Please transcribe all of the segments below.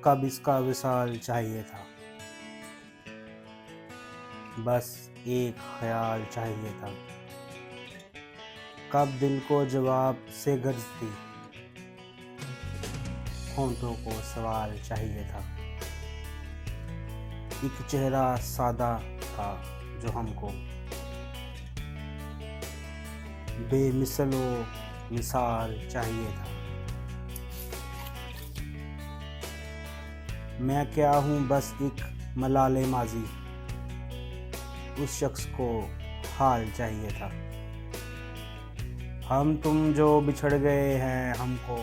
कब इसका विशाल चाहिए था। बस एक ख्याल चाहिए था। कब दिल को जवाब से गरजती होंठों को सवाल चाहिए था। एक चेहरा सादा था जो हमको बेमिसलो मिसाल चाहिए था। मैं क्या हूँ बस एक मलाले माजी, उस शख्स को हाल चाहिए था। हम तुम जो बिछड़ गए हैं हमको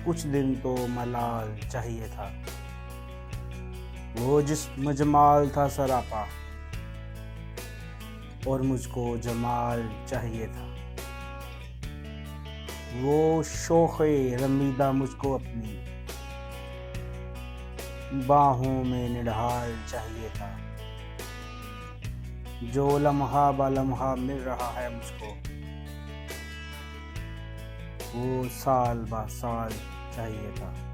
कुछ दिन तो मलाल चाहिए था। वो जिस्म जमाल था सरापा और मुझको जमाल चाहिए था। वो शोखे रमीदा मुझको अपनी बाहों में निढाल चाहिए था। जो लम्हा ब लम्हा मिल रहा है मुझको वो साल ब साल चाहिए था।